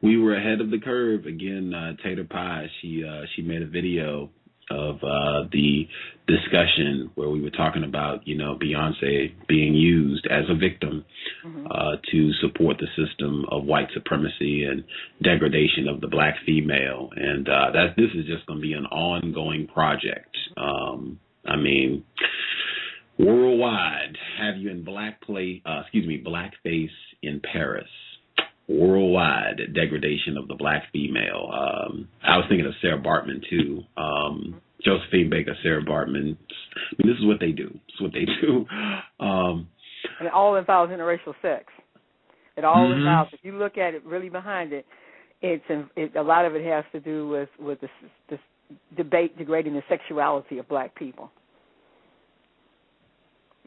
we were ahead of the curve again. Tater Pie, she made a video of the discussion where we were talking about, Beyonce being used as a victim to support the system of white supremacy and degradation of the black female, and this is just going to be an ongoing project. I mean, worldwide, have you in blackface in Paris. Worldwide degradation of the black female. I was thinking of Sarah Bartman too. Josephine Baker, Sarah Bartman. I mean, this is what they do. This is what they do. And it all involves interracial sex. It all involves. If you look at it really behind it, a lot of it has to do with this debate degrading the sexuality of black people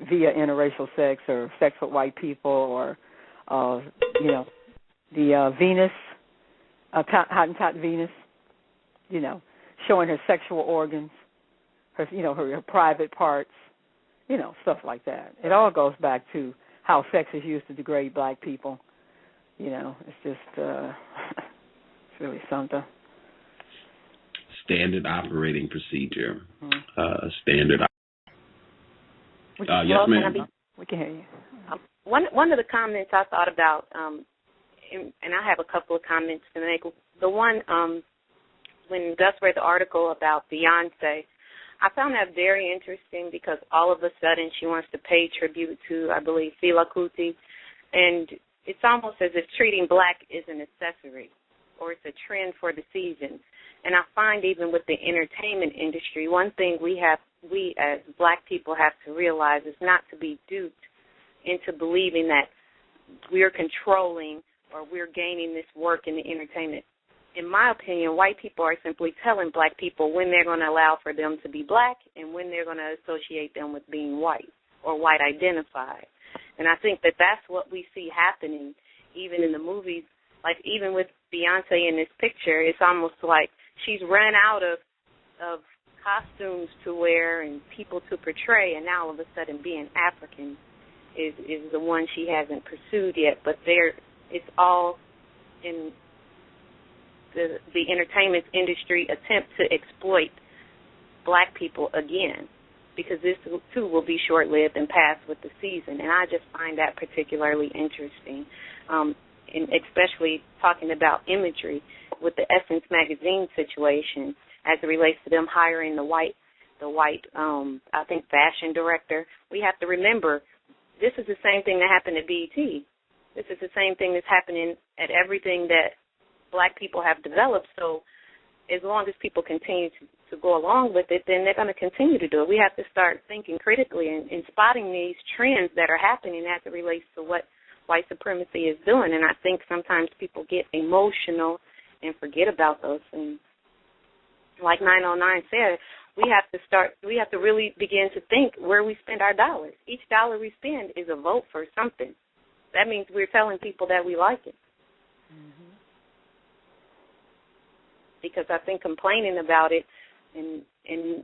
via interracial sex or sex with white people or the Venus, Hottentot Venus, showing her sexual organs, her private parts, stuff like that. It all goes back to how sex is used to degrade black people. It's just, it's really something. Standard operating procedure. Standard. Yes, ma'am. We can hear you. One of the comments I thought about, and I have a couple of comments to make. The one, when Gus read the article about Beyonce, I found that very interesting because all of a sudden she wants to pay tribute to, I believe, Fela Kuti, and it's almost as if treating black is an accessory or it's a trend for the season. And I find even with the entertainment industry, one thing we as black people have to realize is not to be duped into believing that we're controlling or we're gaining this work in the entertainment. In my opinion, white people are simply telling black people when they're going to allow for them to be black and when they're going to associate them with being white or white identified. And I think that that's what we see happening even in the movies. Like even with Beyonce in this picture, it's almost like she's run out of costumes to wear and people to portray, and now all of a sudden being African is the one she hasn't pursued yet. But it's all in the entertainment industry attempt to exploit black people again, because this too will be short-lived and pass with the season. And I just find that particularly interesting, and especially talking about imagery with the Essence magazine situation as it relates to them hiring the white, I think, fashion director. We have to remember this is the same thing that happened at BET. This is the same thing that's happening at everything that black people have developed. So as long as people continue to go along with it, then they're going to continue to do it. We have to start thinking critically and spotting these trends that are happening as it relates to what white supremacy is doing. And I think sometimes people get emotional and forget about those things. Like 909 said, we have to really begin to think where we spend our dollars. Each dollar we spend is a vote for something. That means we're telling people that we like it. Mm-hmm. Because I think complaining about it, and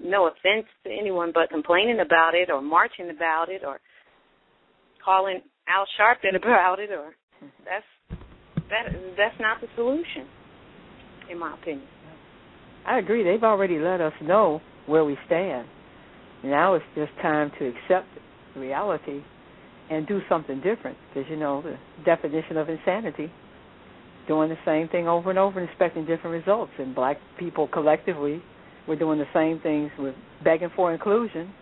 no offense to anyone, but complaining about it or marching about it or calling Al Sharpton about it, or that's not the solution, in my opinion. I agree. They've already let us know where we stand. Now it's just time to accept reality and do something different, because, the definition of insanity, doing the same thing over and over and expecting different results. And black people collectively, we're doing the same things with begging for inclusion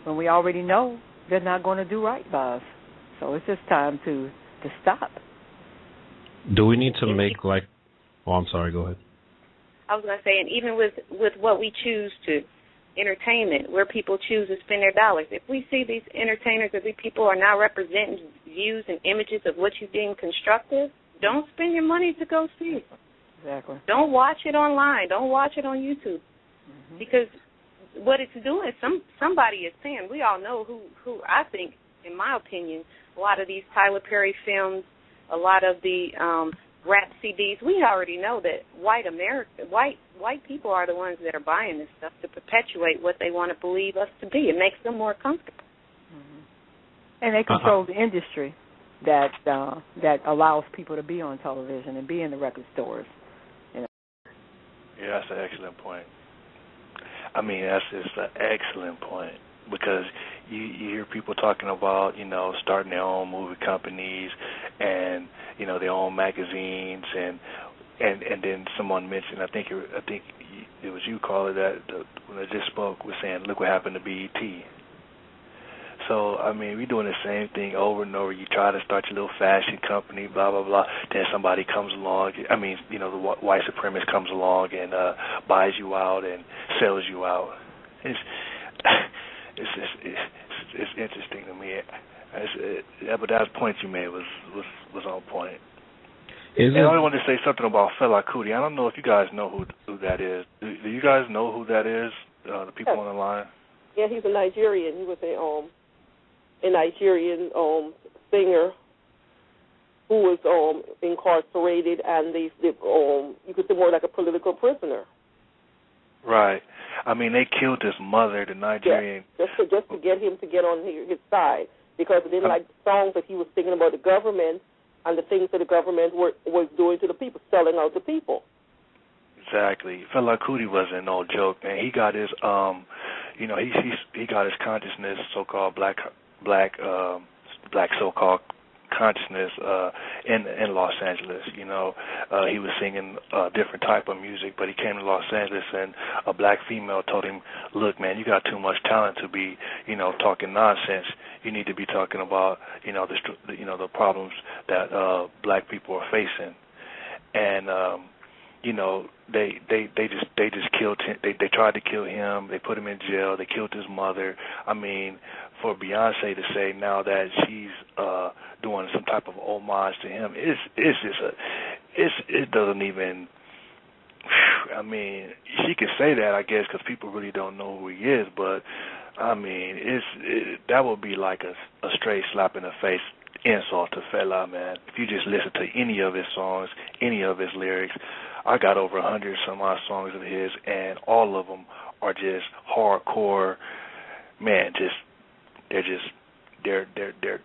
when we already know they're not going to do right by us. So it's just time to stop. Do we need to make I'm sorry, go ahead. I was going to say, and even with what we choose to, entertainment, where people choose to spend their dollars. If we see these entertainers or these people are not representing views and images of what you deem constructive, don't spend your money to go see it. Exactly. Don't watch it online. Don't watch it on YouTube. Mm-hmm. Because what it's doing, somebody is paying. We all know who I think, in my opinion, a lot of these Tyler Perry films, a lot of the rap CDs, we already know that white people are the ones that are buying this stuff to perpetuate what they want to believe us to be. It makes them more comfortable. Mm-hmm. And they control the industry. that allows people to be on television and be in the record stores. You know. Yeah, that's an excellent point. I mean, that's just an excellent point, because you hear people talking about, you know, starting their own movie companies and, you know, their own magazines, and then someone mentioned, I think it was you, Carla, that when I just spoke, was saying, look what happened to BET. So, I mean, we're doing the same thing over and over. You try to start your little fashion company, blah, blah, blah. Then somebody comes along. I mean, you know, the white supremacist comes along and buys you out and sells you out. It's interesting to me. But that point you made was on point. And I wanted to say something about Fela Kuti. I don't know if you guys know who that is. Do you guys know who that is, the people on the line? Yeah, he's a Nigerian. He was a Nigerian singer who was incarcerated, and they you could say more like a political prisoner. Right. I mean, they killed his mother, the Nigerian. Yeah, just to get him to get on his side, because they didn't like the songs that he was singing about the government and the things that the government was doing to the people, selling out the people. Exactly. Fela Kuti wasn't no joke, man. He got his you know, he got his consciousness, so-called black so-called consciousness in Los Angeles. You know, he was singing a different type of music, but he came to Los Angeles, and a black female told him, "Look, man, you got too much talent to be, you know, talking nonsense. You need to be talking about, you know, the problems that black people are facing." And you know, they just killed him. They tried to kill him. They put him in jail. They killed his mother. I mean, for Beyonce to say now that she's doing some type of homage to him, it's just it doesn't even. I mean, she can say that, I guess, because people really don't know who he is. But I mean, that would be like a straight slap in the face insult to Fela, man. If you just listen to any of his songs, any of his lyrics, I got over 100 some odd songs of his, and all of them are just hardcore. Man, they're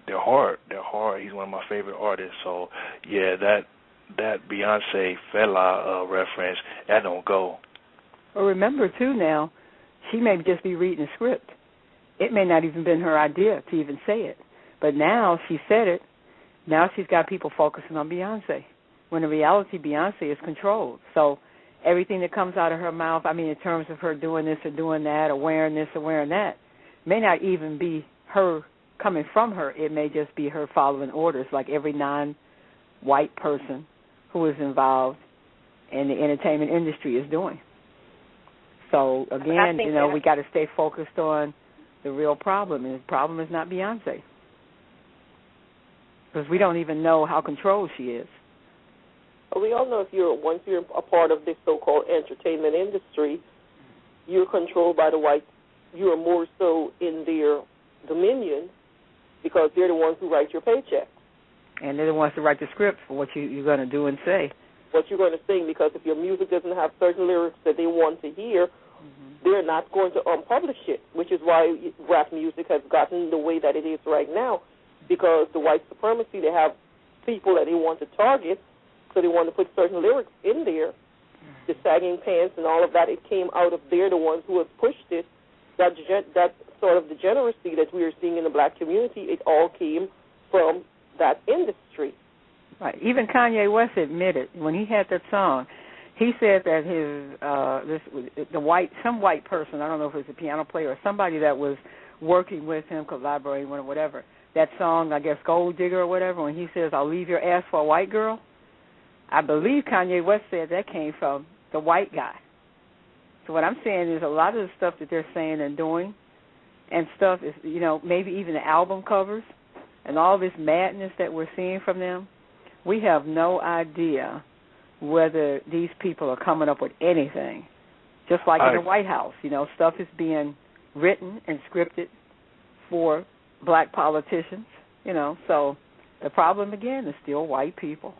hard. They're hard. He's one of my favorite artists. So yeah, that Beyonce Fela reference, that don't go. Well, remember too now, she may just be reading a script. It may not even been her idea to even say it. But now she said it. Now she's got people focusing on Beyonce, when in reality Beyonce is controlled. So everything that comes out of her mouth, I mean, in terms of her doing this or doing that or wearing this or wearing that, may not even be her coming from her. It may just be her following orders, like every non-white person who is involved in the entertainment industry is doing. So, again, you know, we got to stay focused on the real problem, and the problem is not Beyonce, because we don't even know how controlled she is. Well, we all know once you're a part of this so-called entertainment industry, you're controlled by the whites. You are more so in their dominion because they're the ones who write your paycheck. And they're the ones who write the script for what you're going to do and say. What you're going to sing, because if your music doesn't have certain lyrics that they want to hear, they're not going to publish it, which is why rap music has gotten the way that it is right now, because the white supremacy, they have people that they want to target, so they want to put certain lyrics in there. The sagging pants and all of that, it came out of they're the ones who have pushed it. That sort of degeneracy that we are seeing in the black community, it all came from that industry. Right. Even Kanye West admitted when he had that song, he said that some white person, I don't know if it was a piano player or somebody that was working with him, collaborating with him, whatever, that song, I guess Gold Digger or whatever, when he says, "I'll leave your ass for a white girl," I believe Kanye West said that came from the white guy. So what I'm saying is a lot of the stuff that they're saying and doing and stuff is, you know, maybe even the album covers and all this madness that we're seeing from them, we have no idea whether these people are coming up with anything. Just like in the White House, you know, stuff is being written and scripted for black politicians, you know. So the problem, again, is still white people.